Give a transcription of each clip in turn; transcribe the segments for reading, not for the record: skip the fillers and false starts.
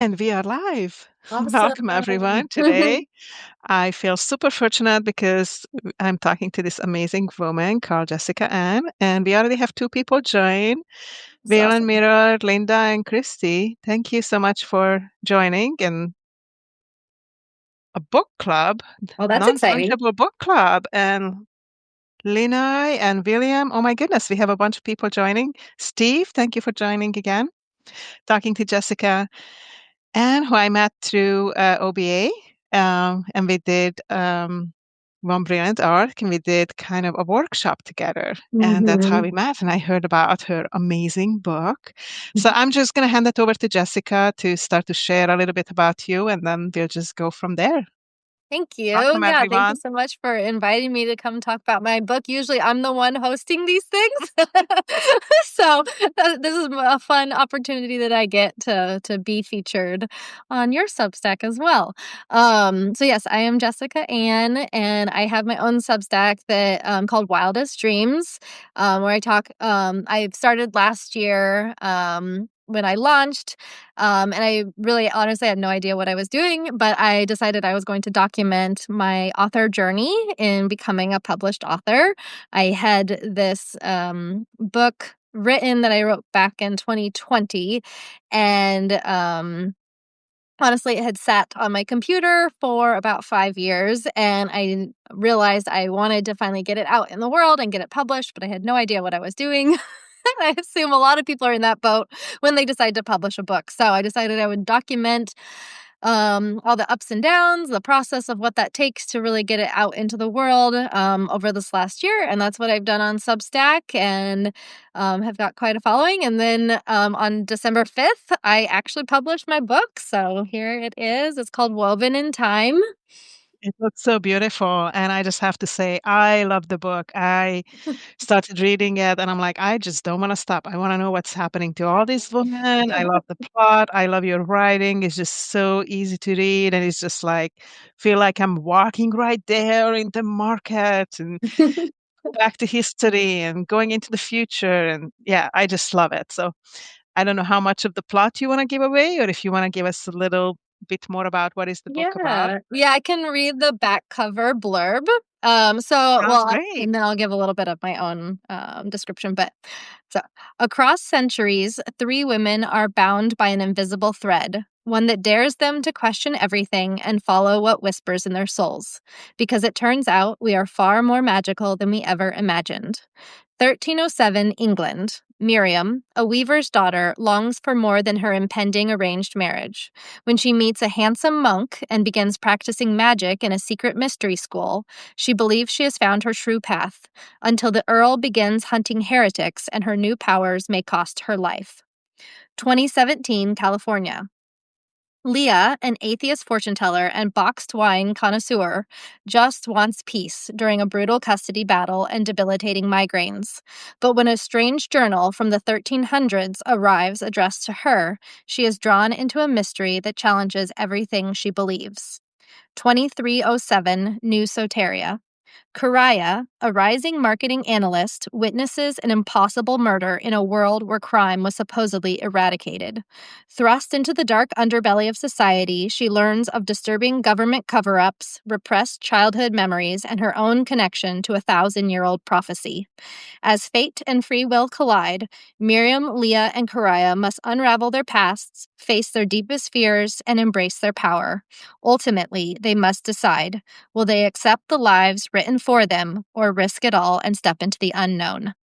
And we are live. Awesome. Welcome, everyone. Today, I feel super fortunate because I'm talking to this amazing woman called Jessica Ann, and we already have two people join, It's Vale and awesome. Mirror, Linda and Christy. Thank you so much for joining in a book club, Well, that's exciting. non-fungible book club. And Linai and William, oh my goodness, we have a bunch of people joining. Steve, thank you for joining again. Talking to Jessica and who I met through OBA. And we did one brilliant arc, and we did kind of a workshop together. And that's how Hmm. we met. And I heard about her amazing book. So I'm just going to hand it over to Jessica to start to share a little bit about you, and then we'll just go from there. Thank you. Welcome, Yeah, thank you everyone. so much for inviting me to come talk about my book. Usually I'm the one hosting these things. So this is a fun opportunity that I get to be featured on your Substack as well. So yes, I am Jessica Ann, and I have my own Substack that called Wildest Dreams, where I talk. I started last year when I launched. And I really honestly had no idea what I was doing, but I decided I was going to document my author journey in becoming a published author. I had this book written that I wrote back in 2020. And honestly, it had sat on my computer for about 5 years. And I realized I wanted to finally get it out in the world and get it published, but I had no idea what I was doing. I assume a lot of people are in that boat when they decide to publish a book. So I decided I would document all the ups and downs, the process of what that takes to really get it out into the world over this last year. And that's what I've done on Substack, and have got quite a following. And then on December 5th, I actually published my book. So here it is. It's called Woven in Time. It looks so beautiful. And I just have to say, I love the book. I started reading it and I'm like, I just don't want to stop. I want to know what's happening to all these women. I love the plot. I love your writing. It's just so easy to read. And it's just like, feel like I'm walking right there in the market and back to history and going into the future. And yeah, I just love it. So I don't know how much of the plot you want to give away or if you want to give us a little bit more about what is the book about. Yeah, I can read the back cover blurb. Sounds great. And then I'll give a little bit of my own description. But so, across centuries, three women are bound by an invisible thread, one that dares them to question everything and follow what whispers in their souls. Because it turns out we are far more magical than we ever imagined. 1307 England. Miriam, a weaver's daughter, longs for more than her impending arranged marriage. When she meets a handsome monk and begins practicing magic in a secret mystery school, she believes she has found her true path, until the Earl begins hunting heretics and her new powers may cost her life. 2017, California. Leah, an atheist fortune teller and boxed wine connoisseur, just wants peace during a brutal custody battle and debilitating migraines. But when a strange journal from the 1300s arrives addressed to her, she is drawn into a mystery that challenges everything she believes. 2307 New Soteria. Karaya, a rising marketing analyst, witnesses an impossible murder in a world where crime was supposedly eradicated. Thrust into the dark underbelly of society, she learns of disturbing government cover ups, repressed childhood memories, and her own connection to a 1,000-year-old prophecy. As fate and free will collide, Miriam, Leah, and Karaya must unravel their pasts, face their deepest fears, and embrace their power. Ultimately, they must decide: will they accept the lives written for them or risk it all and step into the unknown?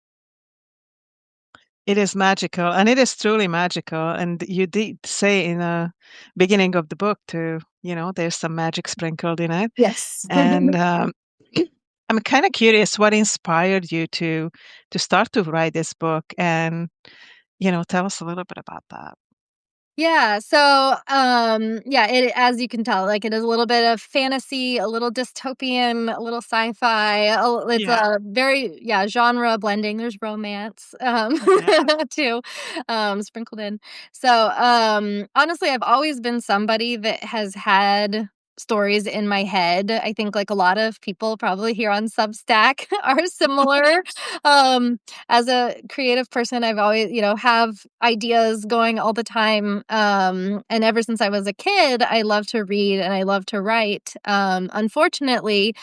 It is magical, and it is truly magical. And you did say in the beginning of the book too, there's some magic sprinkled in it. Yes. And I'm kind of curious what inspired you to start to write this book, and tell us a little bit about that. Yeah, so, yeah, it as you can tell, like, it is a little bit of fantasy, a little dystopian, a little sci-fi, it's Yeah, a very yeah, genre blending, there's romance, yeah. too, sprinkled in. So, honestly, I've always been somebody that has had stories in my head. I think like a lot of people probably here on Substack are similar. Um, as a creative person, I've always, have ideas going all the time. And ever since I was a kid, I love to read and I love to write. Unfortunately,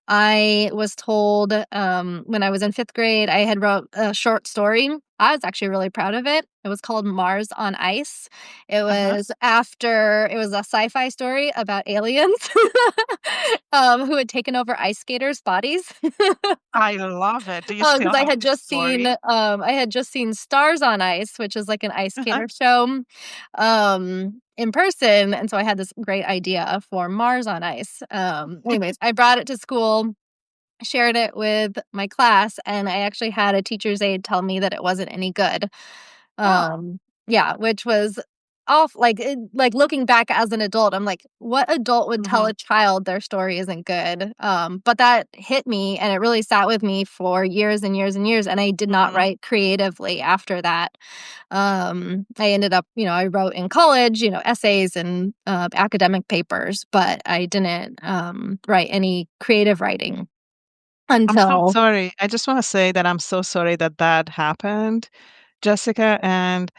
I was told when I was in fifth grade, I had wrote a short story. I was actually really proud of it. It was called Mars on Ice. Uh-huh. It was a sci-fi story about aliens who had taken over ice skaters' bodies. I love it. Do you Because still have this story? I had just seen Stars on Ice, which is like an ice Uh-huh. skater show, in person, and so I had this great idea for Mars on Ice. Anyways, I brought it to school, shared it with my class, and I actually had a teacher's aide tell me that it wasn't any good. Oh. Yeah, which was off like, looking back as an adult, I'm like, "What adult would tell Mhm. a child their story isn't good?" But that hit me, and it really sat with me for years and years and years, and I did not Mhm. write creatively after that. I ended up I wrote in college, essays and, academic papers, but I didn't, write any creative writing I'm so until sorry. I just wanna say that I'm so sorry that that happened, Jessica, and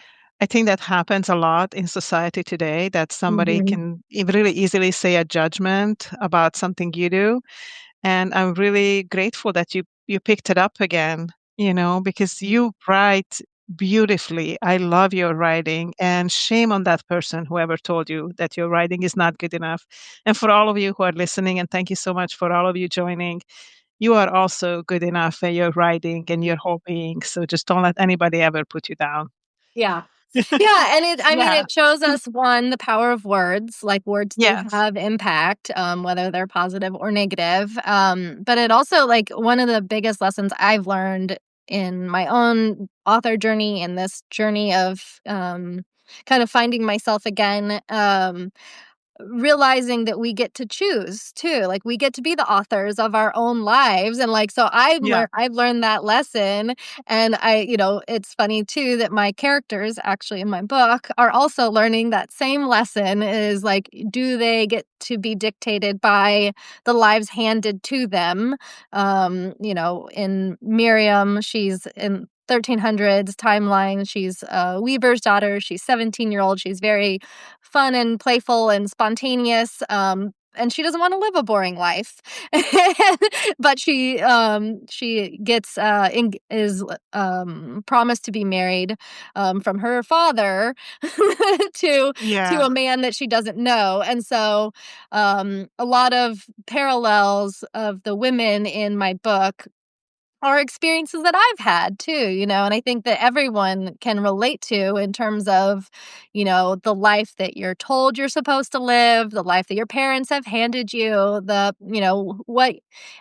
I think that happens a lot in society today, that somebody Mhm. can really easily say a judgment about something you do, and I'm really grateful that you picked it up again, because you write beautifully. I love your writing, and shame on that person, whoever told you that your writing is not good enough. And for all of you who are listening, and thank you so much for all of you joining, you are also good enough at your writing and your whole being, so just don't let anybody ever put you down. Yeah. Yeah, and I mean, Yeah. it shows us, one, the power of words, like, words do Yes. have impact, whether they're positive or negative, but it also like, one of the biggest lessons I've learned in my own author journey and this journey of, kind of finding myself again, realizing that we get to choose too, like, we get to be the authors of our own lives, and, like, so Yeah. I've learned that lesson, and it's funny too that my characters actually in my book are also learning that same lesson, is, like, do they get to be dictated by the lives handed to them? In Miriam, she's in 1300s timeline, she's a weaver's daughter, she's 17-year-old, she's very fun and playful and spontaneous, and she doesn't wanna live a boring life. But she gets, eng is, promised to be married, from her father to Yeah. a man that she doesn't know, and so, a lot of parallels of the women in my book are experiences that I've had too, and I think that everyone can relate to, in terms of, the life that you're told you're supposed to live, the life that your parents have handed you, what,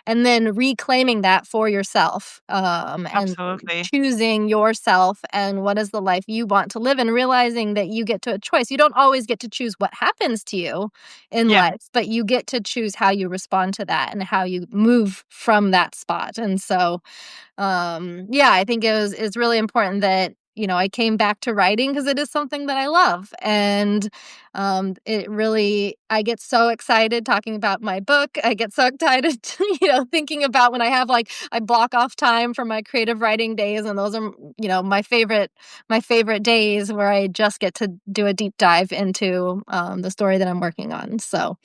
and then reclaiming that for yourself, and Absolutely. choosing yourself and what is the life you want to live, and realizing that you get to a choice. You don't always get to choose what happens to you in Yeah. life, but you get to choose how you respond to that and how you move from that spot. And so, yeah, I think it's really important that, I came back to writing because it is something that I love. And it really I get so excited talking about my book. I get so excited, thinking about when I have like I block off time for my creative writing days, and those are, my favorite days where I just get to do a deep dive into the story that I'm working on. So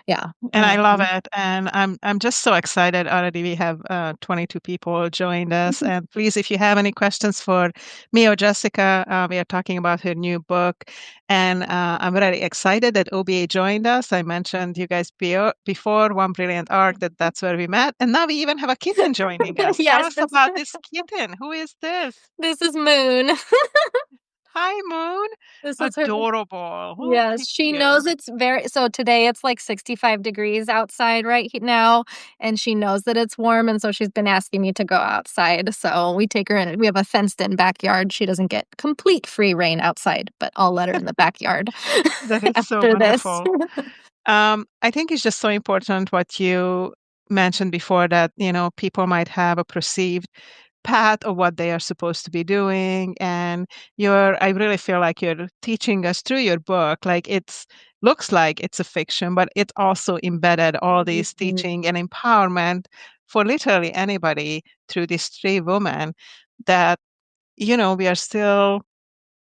yeah. And I love it, and I'm just so excited. Already we have 22 people joined us, and please, if you have any questions for me or Jessica, we are talking about her new book, and I'm very excited that OBA joined us. I mentioned you guys before One Brilliant Arc, that's where we met, and now we even have a kitten joining us. Tell Yes, us about this kitten. Who is this? this is Moon. Hi, Moon. This is her. Adorable. Oh, Yes, thank she you. knows it's very so today it's like 65 degrees outside now, and she knows that it's warm, and so she's been asking me to go outside. So we take her in. We have a fenced in backyard. She doesn't get complete free reign outside, but I'll let her in the backyard That is so after this. wonderful. I think it's just so important what you mentioned before, that, people might have a perceived path of what they are supposed to be doing. And I really feel like you're teaching us through your book, like it's looks like it's a fiction, but it also embedded all these Mhm. teaching and empowerment for literally anybody through these three women that, we are still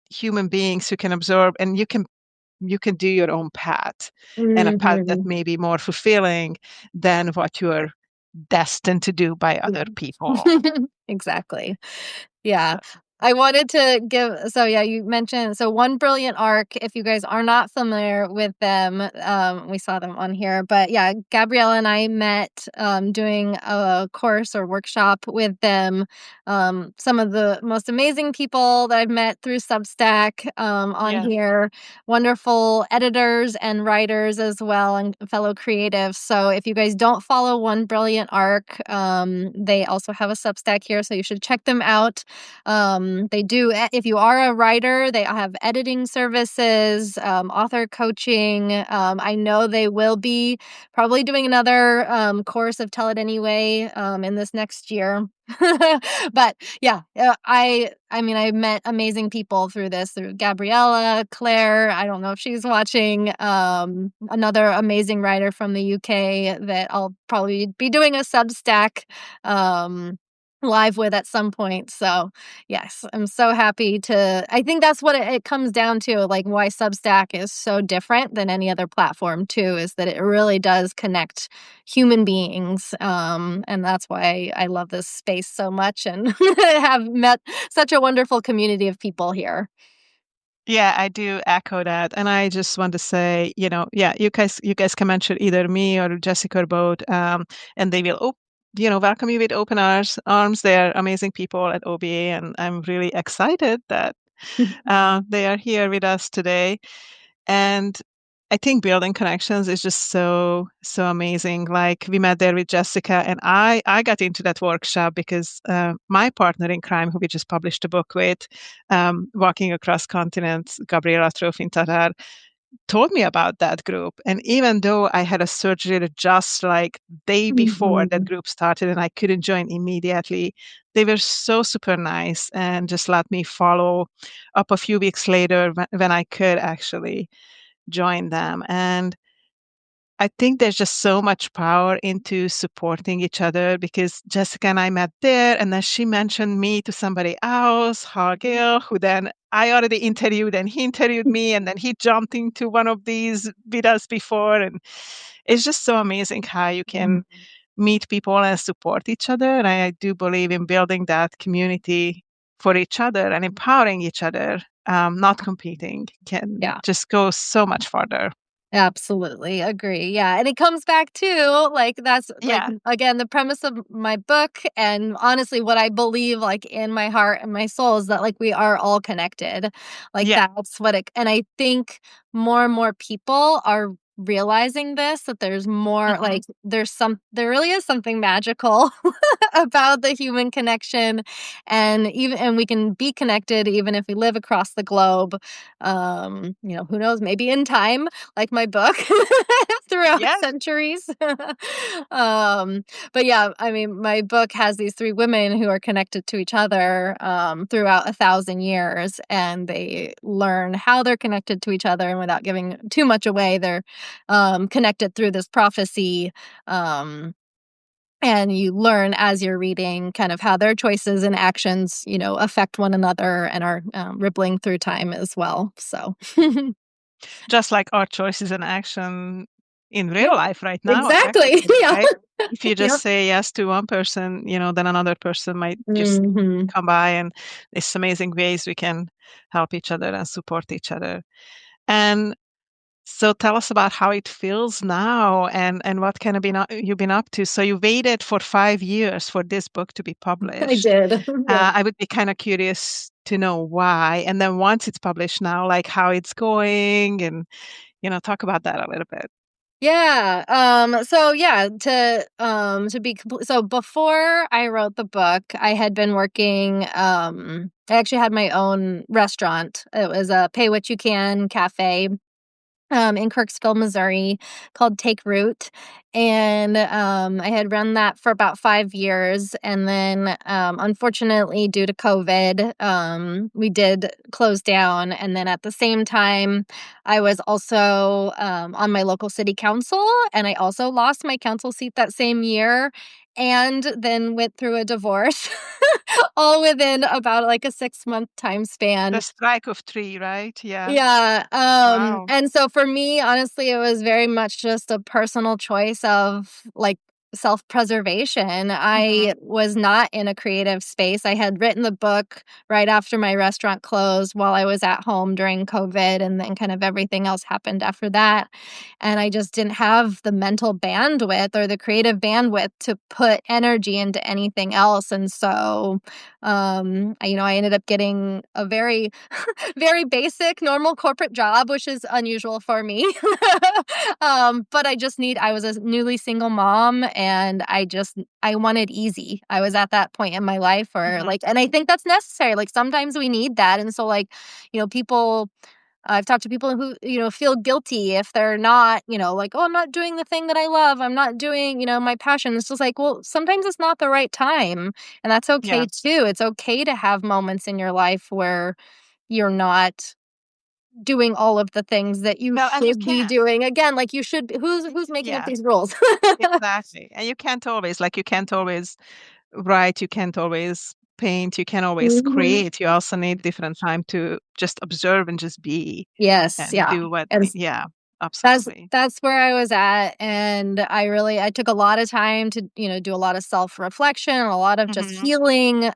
human beings who can absorb, and you can do your own path, and a path that Mhm. may be more fulfilling than what you are destined to do by other people. Exactly. Yeah. I wanted to yeah, you mentioned One Brilliant Arc, if you guys are not familiar with them, we saw them on here, but yeah, Gabriella and I met, doing a course or workshop with them. Some of the most amazing people that I've met through Substack, on Yeah. here, wonderful editors and writers as well, and fellow creatives. So if you guys don't follow One Brilliant Arc, they also have a Substack here, so you should check them out. They do, if you are a writer, they have editing services, author coaching. I know they will be probably doing another course of Tell It Anyway in this next year. But yeah, I mean, I met amazing people through Gabriella, Claire. I don't know if she's watching. Another amazing writer from the UK that I'll probably be doing a Substack live with at some point. So yes, I'm so happy to. I think that's what it comes down to, like why Substack is so different than any other platform too, is that it really does connect human beings. And that's why I love this space so much and have met such a wonderful community of people here. Yeah, I do echo that, and I just want to say, yeah, you guys can mention either me or Jessica or both, and they will, welcome you with open arms. They're amazing people at OBA, and I'm really excited that they are here with us today. And I think building connections is just so amazing. Like we met there with Jessica, and I got into that workshop because my partner in crime, who we just published a book with, walking across continents, Gabriella Tatar, told me about that group. And even though I had a surgery just like day before that Mhm. group started, and I couldn't join immediately, they were so super nice and just let me follow up a few weeks later when I could actually join them. And I think there's just so much power into supporting each other because Jessica and I met there, and then she mentioned me to somebody else, Hargil, who then I already interviewed, and he interviewed me, and then he jumped into one of these with us before. And it's just so amazing how you can meet people and support each other. And I do believe in building that community for each other and empowering each other, not competing, can Yeah. just go so much farther. Absolutely, agree, yeah, and it comes back to, like, that's, like, Yeah. again, the premise of my book, and honestly, what I believe, like, in my heart and my soul is that, like, we are all connected, like, Yeah. that's what it and I think more and more people are realizing this, that there's more, Mhm. like, there really is something magical about the human connection, and we can be connected even if we live across the globe, who knows, maybe in time, like my book throughout Yeah. centuries. um, but yeah, I mean, my book has these three women who are connected to each other throughout 1,000 years, and they learn how they're connected to each other. And without giving too much away, they're connected through this prophecy. Um, and you learn as you're reading kind of how their choices and actions, affect one another and are rippling through time as well. So, Just like our choices and action in real yep, life right now, exactly. practically, Yeah. right? If you just Yep. say yes to one person, then another person might just Mhm. come by, and there's amazing ways we can help each other and support each other. And so tell us about how it feels now, and what kind of you've been up to. So you waited for 5 years for this book to be I published. did. Yeah. I would be kind of curious to know why. And then once it's published now, like how it's going, and talk about that a little bit. Yeah, so yeah, to be complete so before I wrote the book, I had been working, I actually had my own restaurant. It was a pay what you can cafe. in Kirksville, Missouri, called Take Root. And I had run that for about 5 years. And then, unfortunately, due to COVID, we did close down. And then at the same time, I was also on my local city council. And I also lost my council seat that same year. And then went through a divorce all within about like a 6-month time The span. strike of 3, right? Yeah. Yeah, Wow. and so for me, honestly, it was very much just a personal choice of, like, self-preservation. Mhm. I was not in a creative space. I had written the book right after my restaurant closed while I was at home during COVID, and then kind of everything else happened after that, and I just didn't have the mental bandwidth or the creative bandwidth to put energy into anything else, and so, I ended up getting a very very basic, normal corporate job, which is unusual for me. But I was a newly single mom and I wanted easy. I was at that point in my life where Mhm. like, and I think that's necessary. Like sometimes we need that. And so like, people, I've talked to people who, feel guilty if they're not, like, oh, I'm not doing the thing that I love. I'm not doing, my passion. It's just like, well, sometimes it's not the right time. And that's okay Yeah. too. It's okay to have moments in your life where you're not doing all of the things that you Well, and you should be can't. doing. Again, like, you should who's making up Yeah, these rules? exactly. And you can't always write, you can't always paint, you can't always Mhm. create. You also need different time to just observe and just be Yes, and yeah, do what and yeah, that's absolutely. that's where I was at, and I took a lot of time to, do a lot of self-reflection, a lot of just Mhm. healing,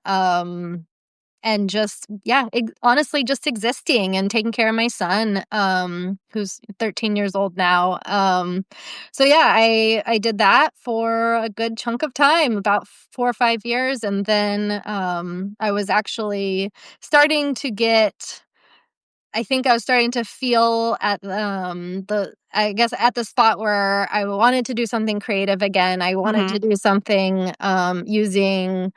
and just yeah, honestly, just existing and taking care of my son, who's 13 years old now. So yeah, I did that for a good chunk of time, about 4 or 5 years, and then I was actually starting to get. I think I was starting to feel at the I guess at the spot where I wanted to do something creative again. I wanted to Mhm. do something using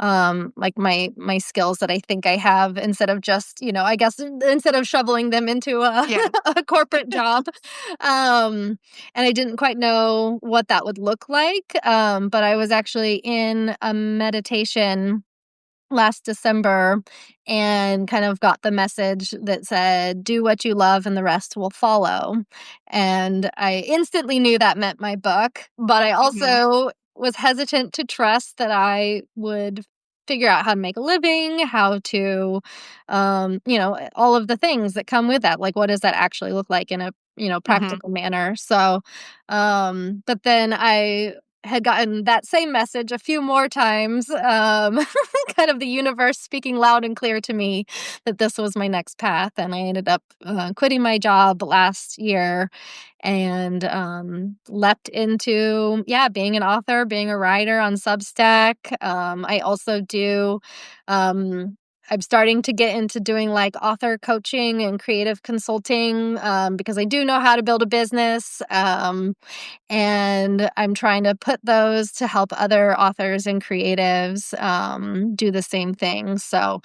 like my skills that I think I have instead of just, I guess instead of shoveling them into a, Yeah. a corporate job. And I didn't quite know what that would look like. But I was actually in a meditation last December and kind of got the message that said, do what you love and the rest will follow. And I instantly knew that meant my book, but I Mhm. also was hesitant to trust that I would figure out how to make a living, how to, all of the things that come with that. Like, what does that actually look like in a, Mhm. practical manner? So, but then I had gotten that same message a few more times, kind of the universe speaking loud and clear to me that this was my next path, and I ended up, quitting my job last year and, leapt into, yeah, being an author, being a writer on Substack. I also do, um I'm starting to get into doing, like, author coaching and creative consulting, because I do know how to build a business, and I'm trying to put those to help other authors and creatives, do the same thing. So,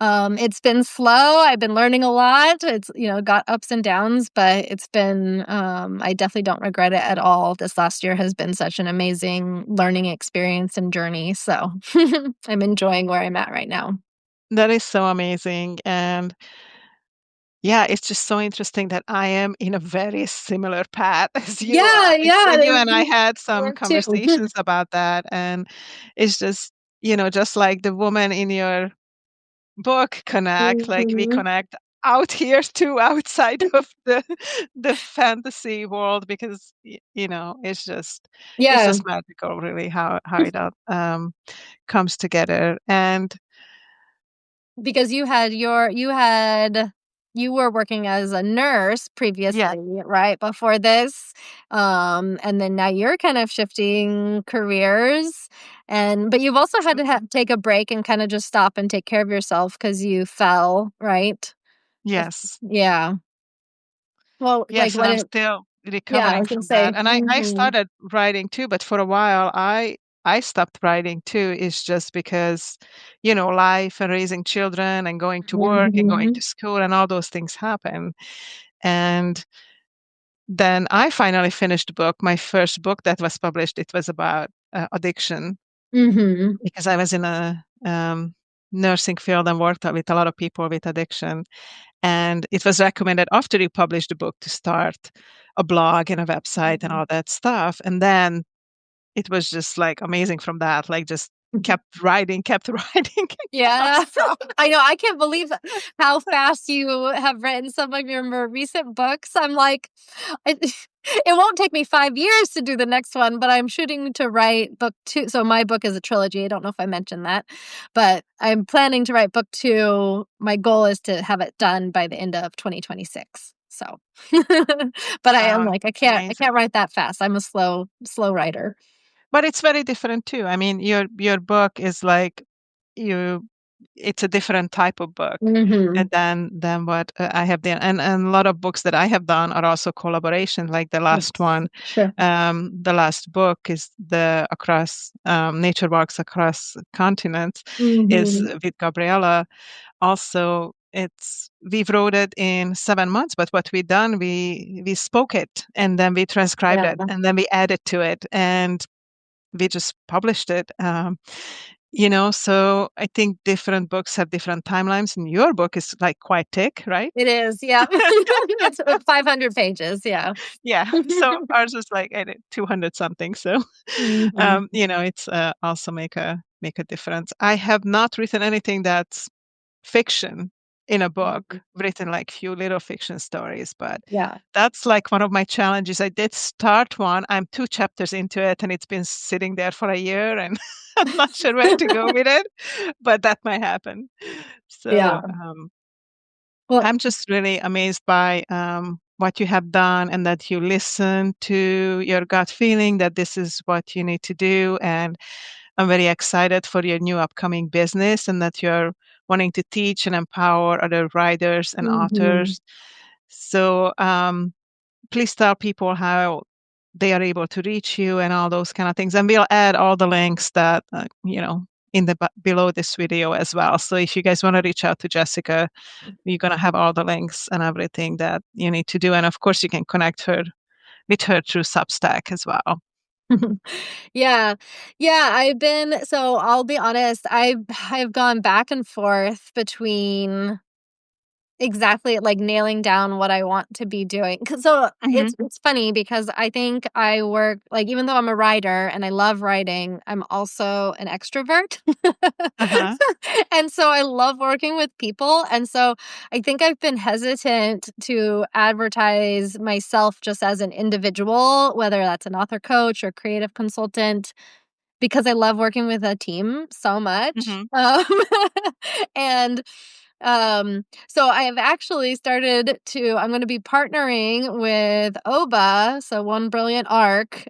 it's been slow. I've been learning a lot. It's, got ups and downs, but I definitely don't regret it at all. This last year has been such an amazing learning experience and journey. So I'm enjoying where I'm at right now. That is so amazing, and yeah, it's just so interesting that I am in a very similar path as you Yeah, are. yeah, And you and I you had some work too. conversations about that, and it's just, just like the woman in your book connect, like we Mhm. connect out here too, outside of the fantasy world because it's Yeah. just magical really how it all comes together. And Because you were working as a nurse yeah. previously, right, before this? And then now you're kind of shifting careers, but you've also had to Absolutely. take a break and kinda just stop and take care of yourself because you fell, right? If Yes. yeah. Well, like, Yes, and what I'm it still yeah, I recovering was gonna from say that. And I mhm. started writing too, but for a while I stopped writing too. It's just because, life and raising children and going to work and going Mhm. to school and all those things happen. And then I finally finished the book. My first book that was published, it was about addiction Mhm. because I was in a nursing field and worked with a lot of people with addiction. And it was recommended after you publish the book to start a blog and a website and Mhm. all that stuff. And then it was just like amazing from that, like just kept writing Yeah. nonstop. I know, I can't believe how fast you have written some of your more recent books. I'm like, it it won't take me 5 years to do the next one, but I'm shooting to write book 2. So my book is a trilogy, I don't know if I mentioned that, but I'm planning to write book 2. My goal is to have it done by the end of 2026. So, but I am Sounds like, I amazing. can't write that fast. I'm a slow writer. But it's very different too. I mean, your book is like you it's a different type of book and Mhm. than what I have done. And a lot of books that I have done are also collaboration. Like the last Yes. one, Sure. the last book is the across Nature Walks Across Continents is Mhm. with Gabriella. Also, it's we wrote it in 7 months, but what we done, we spoke it and then we transcribed Yeah. it and then we added to it and we just published it. So I think different books have different timelines, and your book is like quite thick, right? It is, yeah. It's 500 pages, yeah. Yeah. So ours is like 200 something. So, Mhm. it's also make a difference. I have not written anything that's fiction in a book, Mhm. written like few little fiction stories, but Yeah. that's like one of my challenges. I did start one. I'm 2 chapters into it and it's been sitting there for a year and I'm not sure where to go with it, but that might happen. So, Yeah. Well I'm just really amazed by what you have done and that you listen to your gut feeling that this is what you need to do. And I'm very excited for your new upcoming business and that you're wanting to teach and empower other writers and mhm. authors. So please tell people how they are able to reach you and all those kind of things. And we'll add all the links that, in the below this video as well. So if you guys want to reach out to Jessica, you're going to have all the links and everything that you need to do. And of course, you can connect her with her through Substack as well. Yeah. Yeah, so I'll be honest, I've gone back and forth between exactly, like, nailing down what I want to be doing. 'Cause so Hmm. it's funny because I think I work like, even though I'm a writer and I love writing, I'm also an extrovert. Uh-huh. And so I love working with people, and so I think I've been hesitant to advertise myself just as an individual, whether that's an author coach or creative consultant, because I love working with a team so much. Hmm. And so I have actually started to I'm gonna be partnering with OBA, so One Brilliant Arc,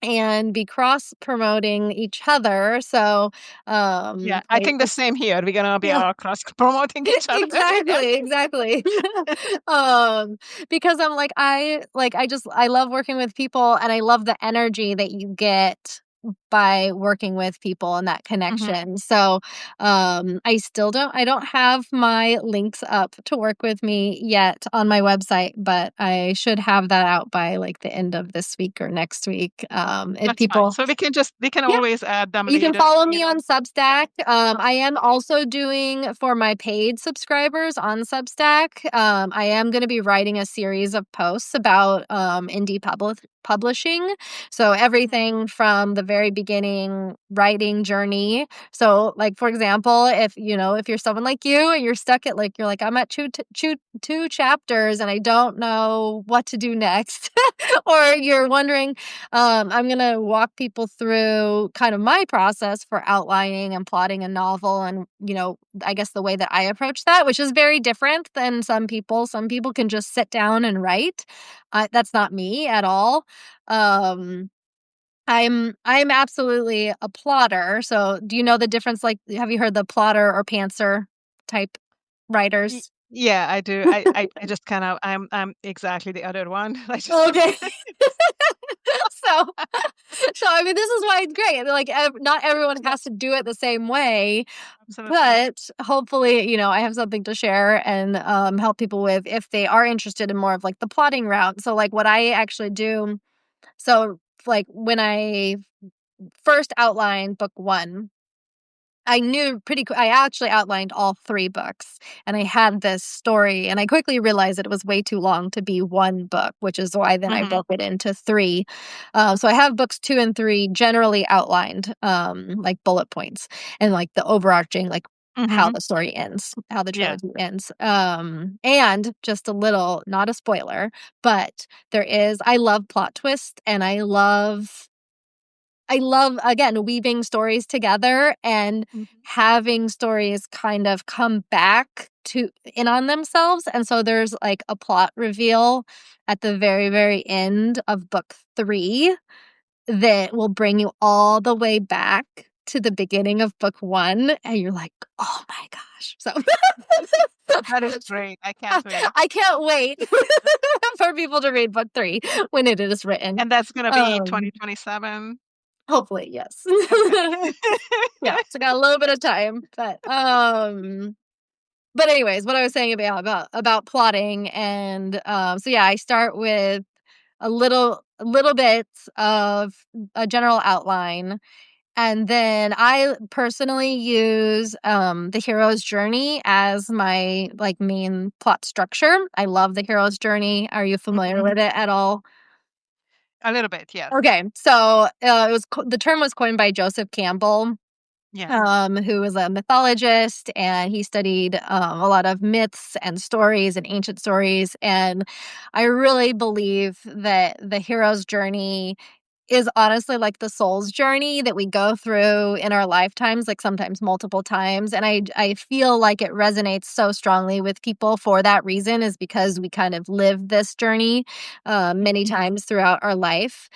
and be cross promoting each other. So, Yeah, I think the it's same here. We're gonna be yeah. all cross promoting each other. Yes. Exactly, exactly. Um, because I'm I love working with people and I love the energy that you get by working with people and that Hmm. connection. So, I don't have my links up to work with me yet on my website, but I should have that out by like the end of this week or next week. If That's fine. people So we can yeah, always add them you can later, follow me on Yeah. Substack. I am also doing for my paid subscribers on Substack. I am going to be writing a series of posts about indie publishing. So Mhm. everything from the very beginning writing journey. So, like for example, if you're someone like you and you're stuck at you're like I'm at two chapters and I don't know what to do next, or you're wondering I'm going to walk people through kind of my process for outlining and plotting a novel. And, I guess the way that I approach that, which is very different than some people. Some people can just sit down and write. That's not me at all. Um, I'm absolutely a plotter. So do you know the difference? Like, have you heard the plotter or pantser type writers? Yeah, I do. I just kind of I'm exactly the other one. I just Okay. So So, I mean, this is why it's great. Like, not everyone has to do it the same way, Absolutely. but hopefully, I have something to share and help people with if they are interested in more of like the plotting route. So, like, what I actually do, so like when I first outlined book one, I knew I actually outlined all 3 books, and I had this story, and I quickly realized that it was way too long to be 1 book, which is why then I Mhm, broke it into 3. So I have books 2 and 3 generally outlined, like bullet points and, like, the overarching, like, how mhm. the story ends, how the Yeah. trilogy ends. And just a little, not a spoiler, but I love plot twists, and I love, again, weaving stories together and Mhm, having stories kind of come back to in on themselves, and so there's, like, a plot reveal at the very, very end of book 3 that will bring you all the way back to the beginning of book 1, and you're like, "Oh my gosh." So that is great, I can't wait. I can't wait for people to read book 3 when it is written. And that's gonna be Um, 2027? Hopefully, yes. Okay. Yeah, so got a little bit of time, but anyways, what I was saying about plotting and, so yeah, I start with a little bit of a general outline, and then I personally use, the hero's journey as my, like, main plot structure. I love the hero's journey. Are you familiar Mhm. with it at all? A little bit, yes. Okay, so, the term was coined by Joseph Campbell, Yeah. who was a mythologist, and he studied a lot of myths and stories and ancient stories. And I really believe that the hero's journey is honestly like the soul's journey that we go through in our lifetimes, like sometimes multiple times. And I feel like it resonates so strongly with people for that reason, is because we kind of live this journey many Mhm, times throughout our life.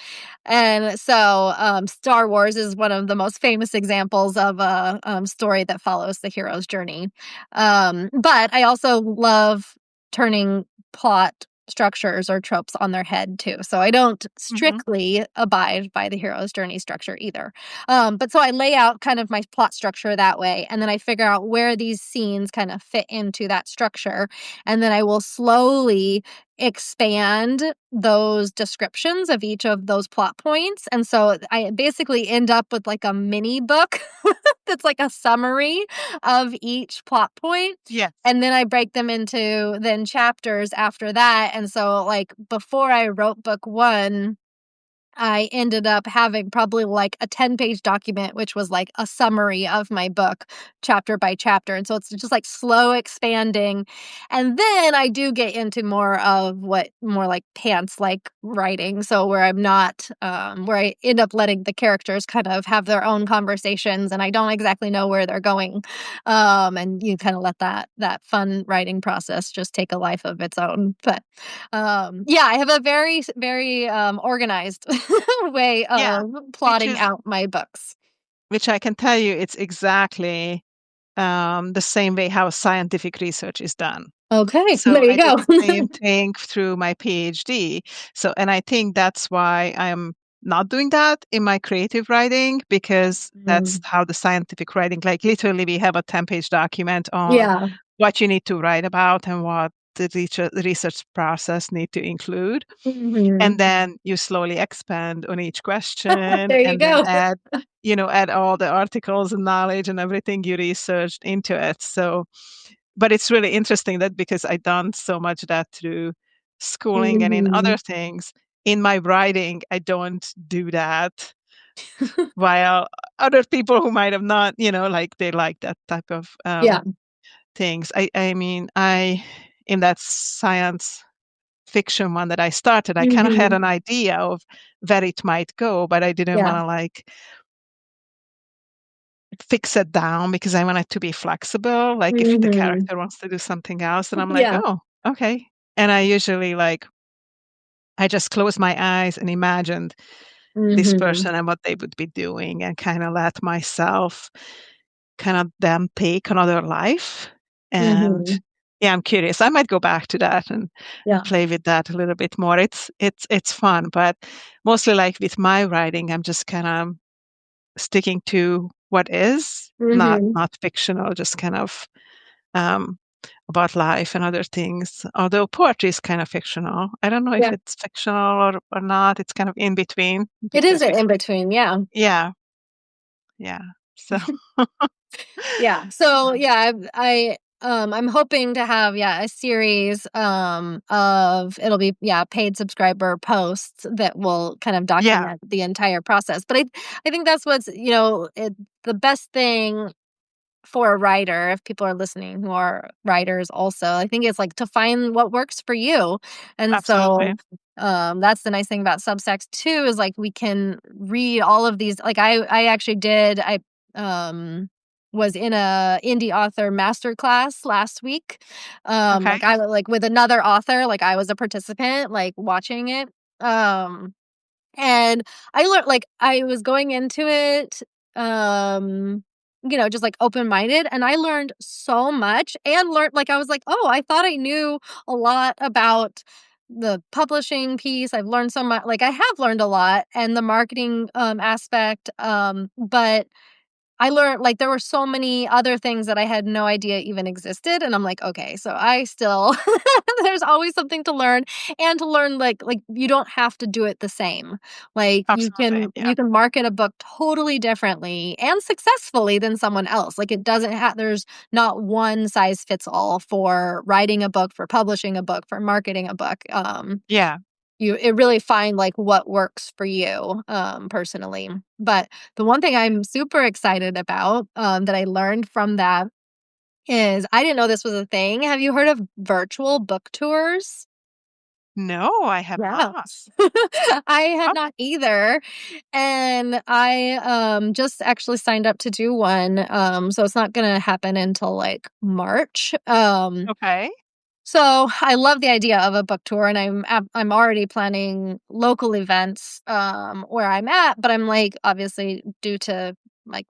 And so, Star Wars is one of the most famous examples of a story that follows the hero's journey. But I also love turning plot structures or tropes on their head too. So I don't mhm, strictly abide by the hero's journey structure either. But so I lay out kind of my plot structure that way, and then I figure out where these scenes kind of fit into that structure, and then I will slowly expand those descriptions of each of those plot points. And so I basically end up with like a mini book that's like a summary of each plot point. yes. And then I break them into then chapters after that. And so, like, before I wrote book one, I ended up having probably like a 10-page document, which was like a summary of my book, chapter by chapter. And so it's just like slow expanding. And then I do get into more of what more like pants like writing. So where I'm not, where I end up letting the characters kind of have their own conversations and I don't exactly know where they're going. And you kind of let that fun writing process just take a life of its own. But yeah, I have a very, very, organized way Yeah, of which plotting is out my books. which I can tell you it's exactly, the same way how scientific research is done. Okay, So there you I did go. the same thing through my PhD. So and I think that's why I'm not doing that in my creative writing because that's Mm, how the scientific writing like, literally, we have a 10-page document on yeah. what you need to write about and what the research process need to include. And Mhm. then you slowly expand on each question There you and then go. add all the articles and knowledge and everything you researched into it. So, but it's really interesting that because I done so much that through schooling and in other Mhm. things, in my writing, I don't do that. While other people who might have not, like they like that type of Yeah. things. I mean, in that science fiction one that I started, I kind of had Mhm. an idea of where it might go, but I didn't Yeah. want to like fix it down because I want it to be flexible. Like if the Mhm. character wants to do something else, then I'm like, Yeah. oh, okay. And I usually I just close my eyes and imagined this Mhm. person and what they would be doing and kind of let myself kind of then take another life and Mhm. Yeah, I'm curious. I might go back to that and Yeah. play with that a little bit more. It's fun, but mostly like with my writing, I'm just kind of sticking to what is, Mhm. not fictional, just kind of um, about life and other things. Although poetry is kind of fictional. I don't know if Yeah. it's fictional or not. It's kind of in between It is because an in between, yeah. yeah, yeah. So Yeah. So, yeah, I'm hoping to have, yeah, a series, of it'll be, yeah, paid subscriber posts that will kind of yeah, document the entire process. But I think that's what's, the best thing for a writer, if people are listening who are writers also, I think it's like to find what works for you. And absolutely. so that's the nice thing about Substacks too, is like we can read all of these. Like I actually did, I um was in a indie author masterclass last week. Okay. Like I like with another author, like I was a participant, like watching it. Um and I learned like, I was going into it, just, like, open-minded, and I learned so much and learned like, I was like, "Oh, I thought I knew a lot about the publishing piece." I've learned so much like, I have learned a lot and the marketing, aspect, but I learned like, there were so many other things that I had no idea even existed, and I'm like, "Okay, so I still" there's always something to learn, and to learn, like, you don't have to do it the same. Like, you Absolutely. can Yeah. you can market a book totally differently and successfully than someone else. Like, it doesn't have there's not one size fits all for writing a book, for publishing a book, for marketing a book. Yeah. You it really find, like, what works for you, personally. But the one thing I'm super excited about, that I learned from that is I didn't know this was a thing. Have you heard of virtual book tours? No, I have Yeah. not. I had Oh, not either, and I, just actually signed up to do one, so it's not gonna happen until, like, March. okay. So I love the idea of a book tour, and I'm already planning local events where I'm at, but I'm like obviously due to like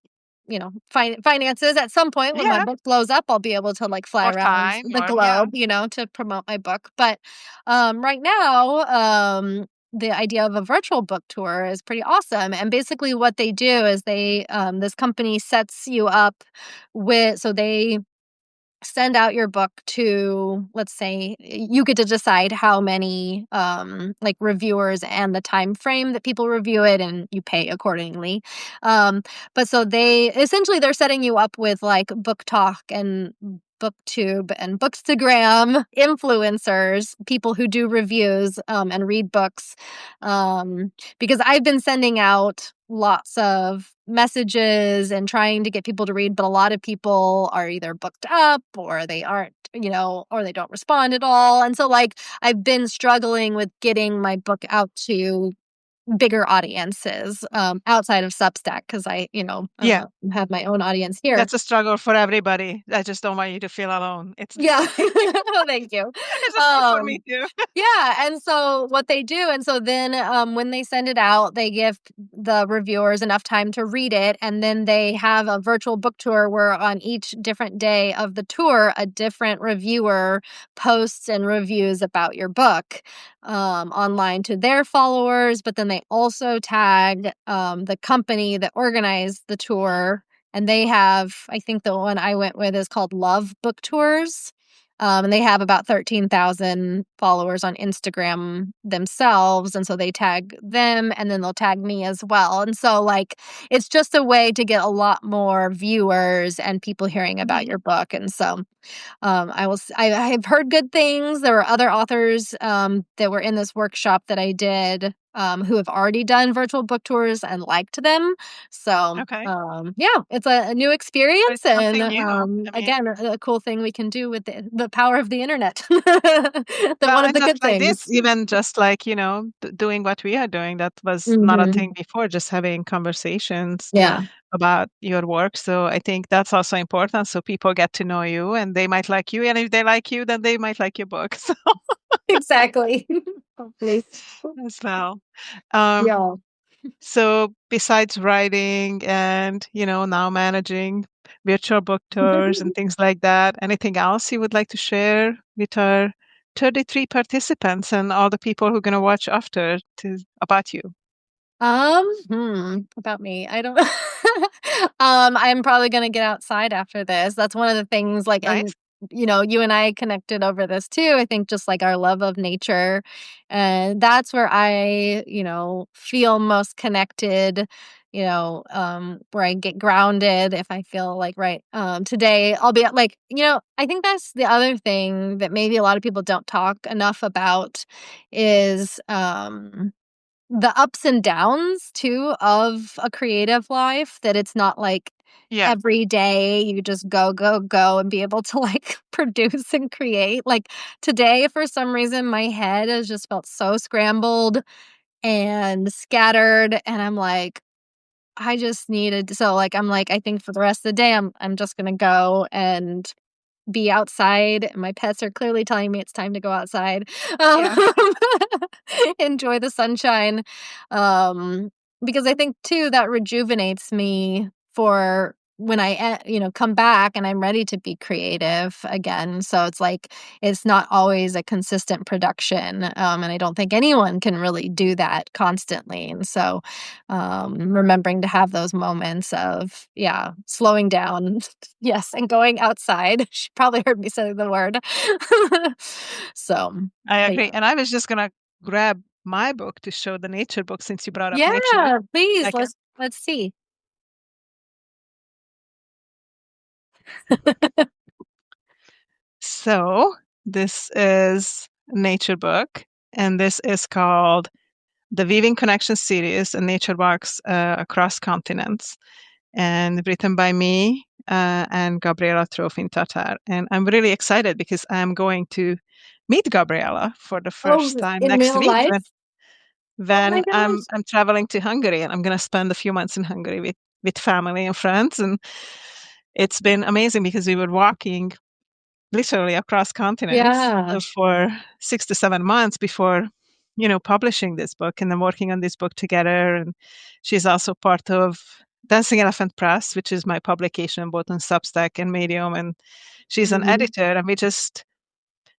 finances at some point when my Yeah. book blows up, I'll be able to like fly Or around time the or yeah. globe, to promote my book. But right now, the idea of a virtual book tour is pretty awesome. And basically, what they do is this company sets you up with so they send out your book to, let's say, you get to decide how many like reviewers and the time frame that people review it, and you pay accordingly. But so they're setting you up with like book talk and booktube and bookstagram influencers, people who do reviews and read books, because I've been sending out lots of messages and trying to get people to read, but a lot of people are either booked up or they aren't, or they don't respond at all. And so, like, I've been struggling with getting my book out to bigger audiences outside of Substack because Yeah. have my own audience here. That's a struggle for everybody. I just don't want you to feel alone. It's Yeah. Oh, thank you. it's a struggle for me Um, too. Yeah, and so what they do and so then, when they send it out, they give the reviewers enough time to read it, and then they have a virtual book tour where on each different day of the tour, a different reviewer posts and reviews about your book, online to their followers, but then they also tag, the company that organized the tour, and they have I think the one I went with is called Love Book Tours. And they have about 13,000 followers on Instagram themselves, and so they tag them, and then they'll tag me as well, and so, like, it's just a way to get a lot more viewers and people hearing about Mhm. your book, and so I have heard good things. There were other authors, that were in this workshop that I did, who have already done virtual book tours and liked them. So, Okay. yeah, it's a new But experience it's and, something new. I mean, again, a cool thing we can do with the power of the internet. The well, one of and the just good like this, things. even just like, doing what we are doing, that was not a Mhm. thing before, just having conversations Yeah, about your work. So I think that's also important. So people get to know you and they might like you. And if they like you, then they might like your book. So exactly. Hopefully. as well. Um, Yeah. so besides writing and, now managing virtual book tours and things like that. Anything else you would like to share with our 33 participants and all the people who are going to watch after about you? About me. I don't I'm probably gonna get outside after this. That's one of the things, like, and, Nice. you and I connected over this too. I think just like our love of nature. And that's where I, feel most connected, where I get grounded if I feel like right. Today I'll be like, I think that's the other thing that maybe a lot of people don't talk enough about is the ups and downs too of a creative life, that it's not like Yeah. every day you just go, go, go and be able to, like, produce and create. Like, today, for some reason, my head has just felt so scrambled and scattered, and I'm like, I just needed so, like, I'm like, I think for the rest of the day, I'm just gonna go and be outside. My pets are clearly telling me it's time to go outside. Um, Yeah. enjoy the sunshine. Um, because I think too that rejuvenates me for when I come back and I'm ready to be creative again. So it's like it's not always a consistent production, and I don't think anyone can really do that constantly. And so, remembering to have those moments of slowing down. Yes, and going outside. She probably heard me say the word. So, I but agree. yeah. And I was just going to grab my book to show the nature book since you brought up nature. Yeah, please, Second. let's see. So this is a nature book, and this is called the Weaving Connection series, and nature walks across continents, and written by me and Gabriella Trofin Tatar. And I'm really excited because I'm going to meet Gabriella for the Oh, first time in next real week life? when Oh my when I'm gosh. I'm traveling to Hungary, and I'm going to spend a few months in Hungary with family and friends. And it's been amazing because we were walking literally across continents Yeah. for 6 to 7 months before, publishing this book, and then working on this book together. And she's also part of Dancing Elephant Press, which is my publication both on Substack and Medium. And she's an Mhm. editor. And we just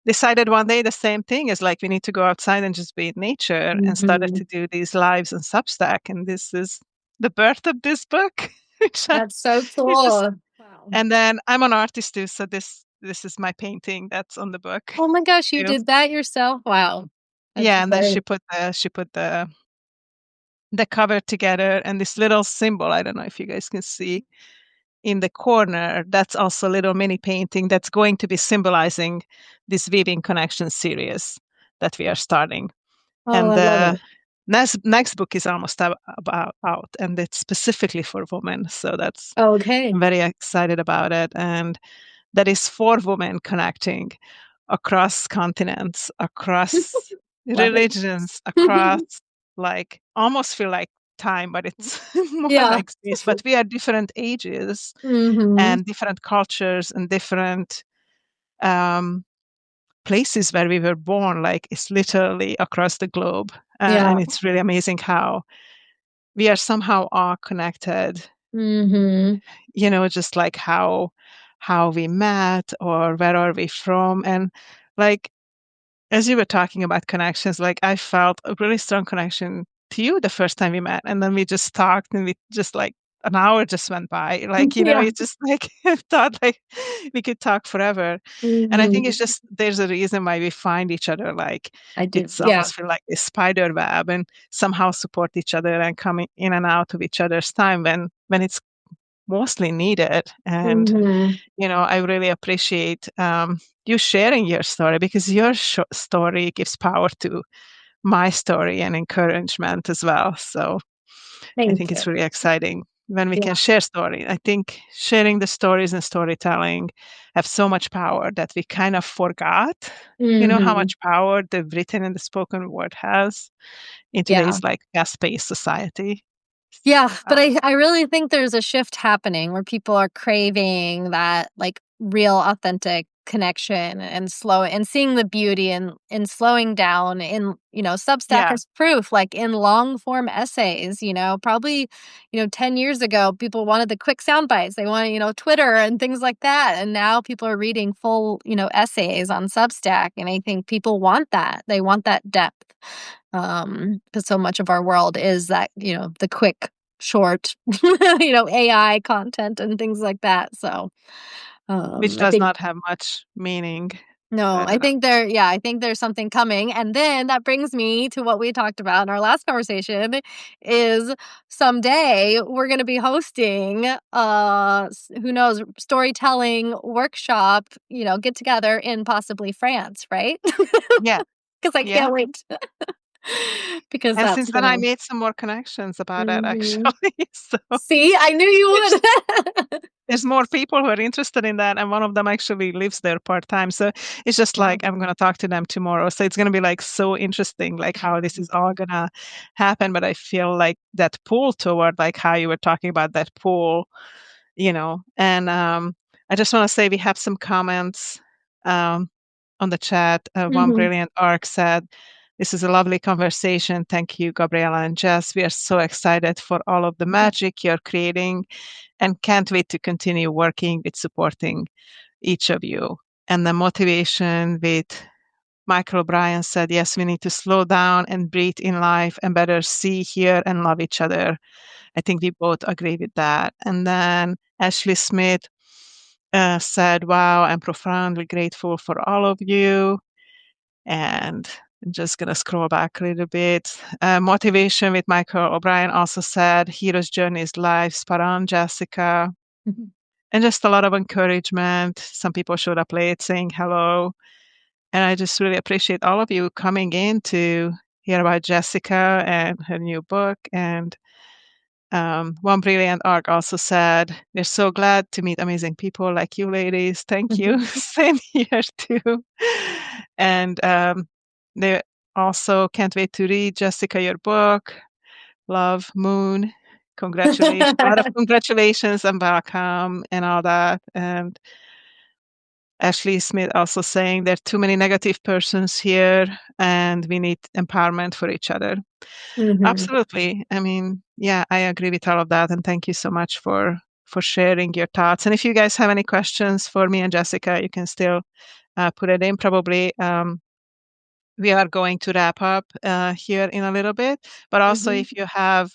decided one day the same thing is like we need to go outside and just be in nature, and started Mhm. to do these lives on Substack. And this is the birth of this book. which I, That's so it's just cool. Wow. and then I'm an artist too, so this is my painting that's on the book Oh my gosh, you too. did that yourself? Wow. That's Yeah, and then great. she put the cover together, and this little symbol, I don't know if you guys can see in the corner, that's also a little mini painting that's going to be symbolizing this Weaving Connection series that we are starting. Oh, And I love the it. next book is almost about out, and it's specifically for women. So that's Okay. I'm very excited about it. And that is four women connecting across continents, across Love it. religions, across, like, almost feel like time, but it's more Yeah. like space. But we are different ages Mhm. and different cultures and different um, places where we were born. Like, it's literally across the globe. Yeah. And it's really amazing how we are somehow all connected, Mhm. just like how we met or where are we from. And, like, as you were talking about connections, like, I felt a really strong connection to you the first time we met, and then we just talked, and we just, like, an hour just went by. Like, Yeah. it's just like I thought, like, we could talk forever. And I think Mhm. it's just there's a reason why we find each other, like, I do. it's Yeah. almost feel like a spider web, and somehow support each other and come in and out of each other's time when it's mostly needed. And Mhm. I really appreciate you sharing your story, because your story gives power to my story and encouragement as well. So I Thank think you. it's really exciting when we can Yeah. share story. I think sharing the stories and storytelling have so much power that we kind of forgot, how Mhm. much power the written and the spoken word has in Yeah. today's, like, fast-paced society. Yeah, Uh, but I really think there's a shift happening where people are craving that, like, real, authentic connection and seeing the beauty in slowing down in, Substack Yeah, is proof, like in long form essays, probably, 10 years ago, people wanted the quick sound bites. They wanted, Twitter and things like that. And now people are reading full, essays on Substack. And I think people want that. They want that depth. Because so much of our world is that, the quick, short, AI content and things like that. So, which I does think not have much meaning. no, I don't know. I think there's something coming. And then that brings me to what we talked about in our last conversation is someday we're going to be hosting who knows, storytelling workshop, get together in possibly France, right? Yeah, Cuz I yeah. can't wait. Because And that's since then, I going made some more connections about it, to actually. So See, I knew there's you would. there's more people who are interested in that, and one of them actually lives there part-time. So it's just Wow. like I'm gonna talk to them tomorrow. So it's gonna be like so interesting, like how this is all gonna happen. But I feel like that pull toward like how you were talking about that pull, and I just want to say we have some comments um, on the chat. One Mhm. brilliant arc said, "This is a lovely conversation. Thank you, Gabriella and Jess. We are so excited for all of the magic you're creating and can't wait to continue working with supporting each of you." And the motivation with Michael O'Brien said, "Yes, we need to slow down and breathe in life and better see, hear, and love each other." I think we both agree with that. And then Ashley Smith said, "Wow, I'm profoundly grateful for all of you." And I'm just going to scroll back a little bit. Motivation with Michael O'Brien also said, "Hero's journey is life. Spot on, Jessica." Mhm. And just a lot of encouragement. Some people showed up late saying hello. And I just really appreciate all of you coming in to hear about Jessica and her new book. And one brilliant arc also said, "We're so glad to meet amazing people like you ladies. Thank you." Same here too. And they also can't wait to read Jessica, your book. Love, Moon. Congratulations. A lot of congratulations and welcome and all that. And Ashley Smith also saying there are too many negative persons here and we need empowerment for each other. Mhm. Absolutely. I mean, yeah, I agree with all of that, and thank you so much for sharing your thoughts. And if you guys have any questions for me and Jessica, you can still put it in. Probably we are going to wrap up here in a little bit, but also Mhm. if you have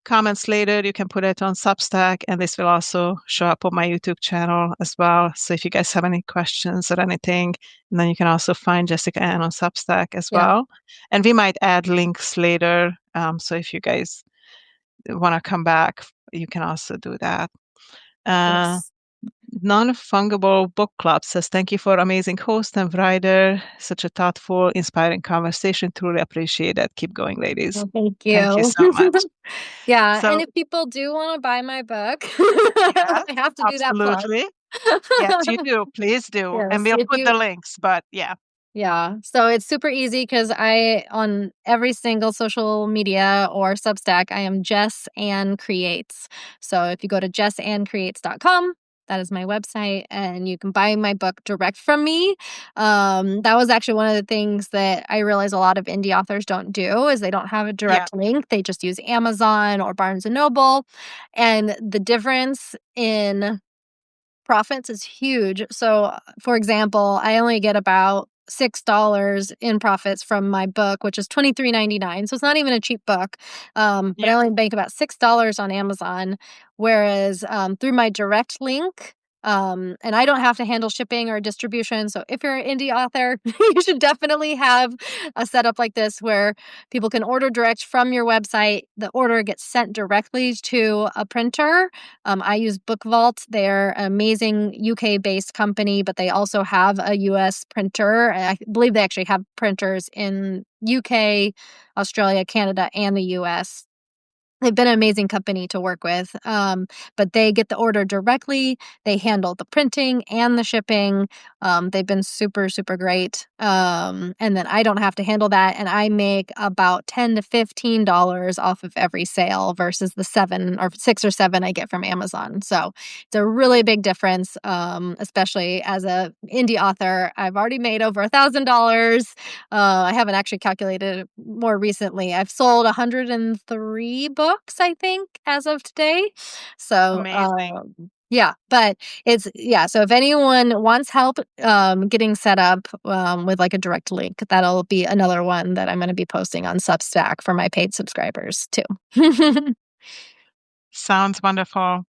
comments later, you can put it on Substack, and this will also show up on my YouTube channel as well. So if you guys have any questions or anything, and then you can also find Jessica Ann on Substack as Yeah. well. And we might add links later. So if you guys want to come back, you can also do that. Uh, Yes. Non-Fungible Book Club says, "Thank you for amazing host and writer. Such a thoughtful, inspiring conversation. Truly appreciate it. Keep going, ladies." Well, thank Thank you you. so much. Yeah, and So, if people do wanna buy my book, yes, I have to do that plug. absolutely. Yes, you do. Please do. And Yes, we'll if put you the links, but yeah. Yeah, so it's super easy because on every single social media or Substack, I am Jess Ann Creates. So if you go to jessannCreates.com, that is my website, and you can buy my book direct from me. That was actually one of the things that I realize a lot of indie authors don't do is they don't have a Yeah. direct link. They just use Amazon or Barnes and Noble, and the difference in profits is huge. So, for example, I only get about $6 in profits from my book, which is $23.99. So it's not even a cheap book. But Yeah. I only make about $6 on Amazon. Whereas through my direct link, and I don't have to handle shipping or distribution. So if you're an indie author, you should definitely have a setup like this where people can order direct from your website. The order gets sent directly to a printer. I use Book Vault. They're an amazing UK-based company, but they also have a US printer. I believe they actually have printers in UK, Australia, Canada, and the US. They've been an amazing company to work with, but they get the order directly. They handle the printing and the shipping. They've been super, super great. And then I don't have to handle that, and I make about $10 to $15 off of every sale versus the 7 or 6 or 7 I get from Amazon. So it's a really big difference, especially as a indie author. I've already made over $1,000. I haven't actually calculated it more recently. I've sold 103 books, I think, as of today. So, Amazing. yeah, but yeah, so if anyone wants help, getting set up, with, like, a direct link, that'll be another one that I'm gonna be posting on Substack for my paid subscribers too. Sounds wonderful.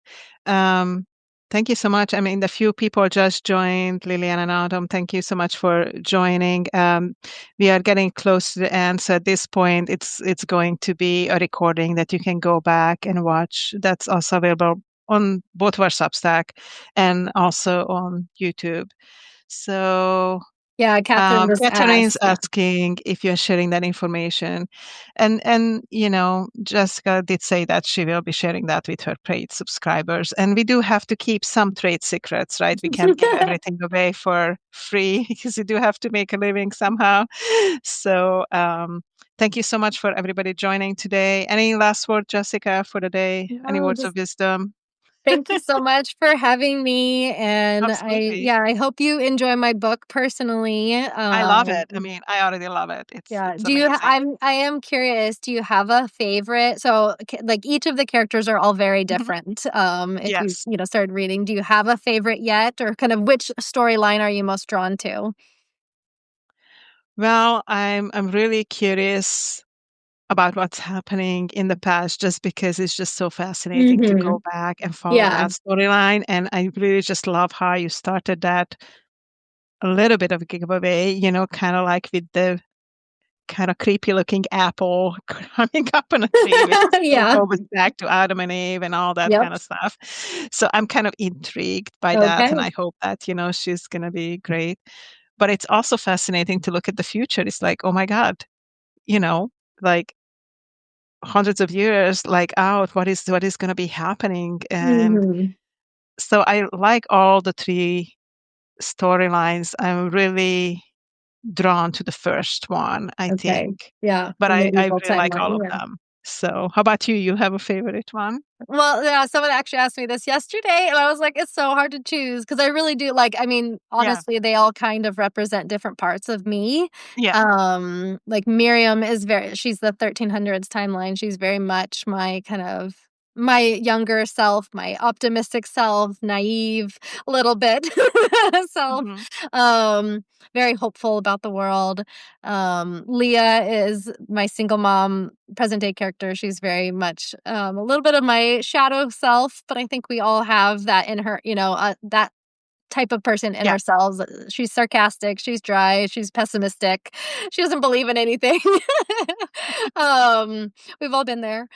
Um, Thank you so much. I mean, the few people just joined, Lillian and Adam, thank you so much for joining. We are getting close to the end, so at this point, it's going to be a recording that you can go back and watch. That's also available on both our Substack and also on YouTube. So Yeah, Catherine just Catherine's asked, yeah. asking if you're sharing that information, and Jessica did say that she will be sharing that with her paid subscribers, and we do have to keep some trade secrets, right? We can't give everything away for free because you do have to make a living somehow. So, thank you so much for everybody joining today. Any last word, Jessica, for the day? Any No, words of just wisdom? thank you so much for having me, and Absolutely. I hope you enjoy my book personally. I love it. I mean, I already love it. Yeah. It's Do you amazing. I am curious, do you have a favorite? So, like, each of the characters are all very Mhm. different. If you, Yes. started reading, do you have a favorite yet, or kind of which storyline are you most drawn to? Well, I'm really curious about what's happening in the past just because it's just so fascinating to go Mhm. back and follow Yeah. that storyline. And I really just love how you started that a little bit of a giveaway, kind of like with the kind of creepy looking apple climbing up on a tree, which still Yeah. goes back to Adam and Eve and all that Yep. kind of stuff. So I'm kind of intrigued by that. And Okay. I hope that, she's going to be great. But it's also fascinating to look at the future. It's like, oh my God, you know, like hundreds of years like out, what is going to be happening. And Mhm. so I like all the three storylines. I'm really drawn to the first one, I Okay. think, Yeah, but the I medieval really like all timeline, of yeah. them. So how about you? You have a favorite one? Well, yeah, someone actually asked me this yesterday, and I was like, "It's so hard to choose because I really do like, I mean, Yeah, honestly, they all kind of represent different parts of me. yeah. Like, Miriam is she's the 1300s timeline. She's very much my younger self, my optimistic self, naive a little bit self, Mhm. um, very hopeful about the world. Leah is my single mom present day character. She's very much, a little bit of my shadow self, but I think we all have that in her, that type of person in Yeah. ourselves. She's sarcastic, she's dry, she's pessimistic, she doesn't believe in anything. um, we've all been there.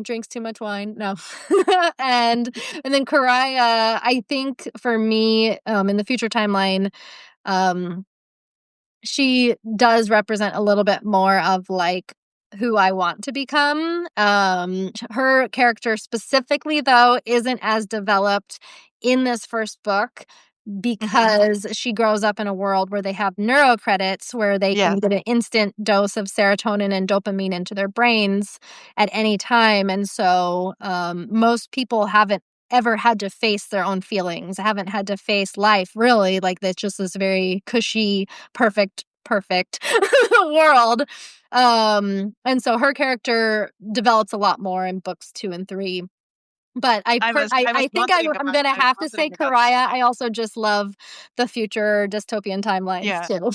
Drinks too much wine. No. and and then Karaya, I think for me, in the future timeline, um she does represent a little bit more of, like, who I want to become. Her character specifically, though, isn't as developed in this first book Mhm. because she grows up in a world where they have neurocredits where they can Yes. get an instant dose of serotonin and dopamine into their brains at any time, and so, most people haven't ever had to face their own feelings, haven't had to face life, really, like, that's just this very cushy, perfect world. And so her character develops a lot more in books 2 and 3. But I think I'm gonna I was have to say wondering about that Karaya. too. I also just love the future dystopian timelines Yeah. too.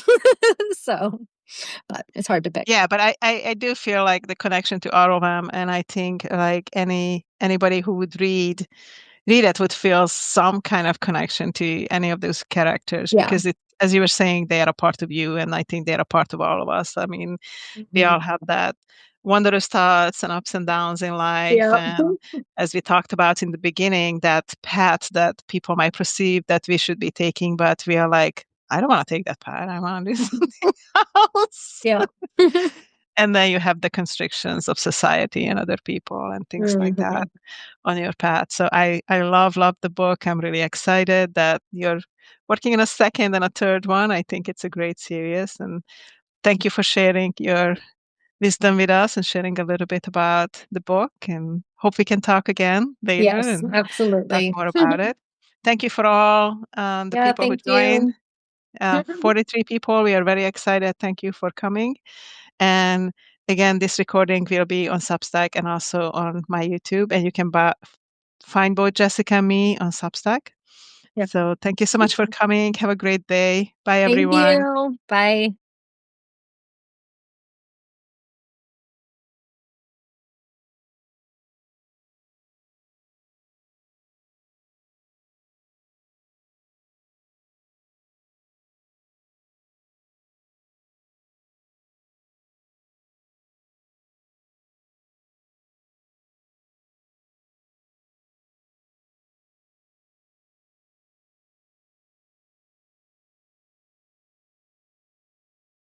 So, but it's hard to pick. Yeah, but I do feel like the connection to all of them, and I think like anybody who would read it would feel some kind of connection to any of those characters Yeah. because as you were saying, they are a part of you, and I think they are a part of all of us. I mean, we Mhm. all have that wondrous thoughts and ups and downs in life, Yep. and as we talked about in the beginning, that path that people might perceive that we should be taking, but we are like, I don't want to take that path. I want to do something else. Yeah. And then you have the constrictions of society and other people and things like that Mhm. on your path. So I love the book. I'm really excited that you're working on a second and a third one. I think it's a great series, and thank you for sharing your wisdom with us and sharing a little bit about the book, and hope we can talk again later Yes, and talk absolutely. more about it. Thank you for all the Yeah, people who thank joined. you. 43 people. We are very excited. Thank you for coming. And again, this recording will be on Substack and also on my YouTube, and you can find both Jessica and me on Substack. Yep. So thank you so much for coming. Have a great day. Bye, Thank everyone. you. Bye.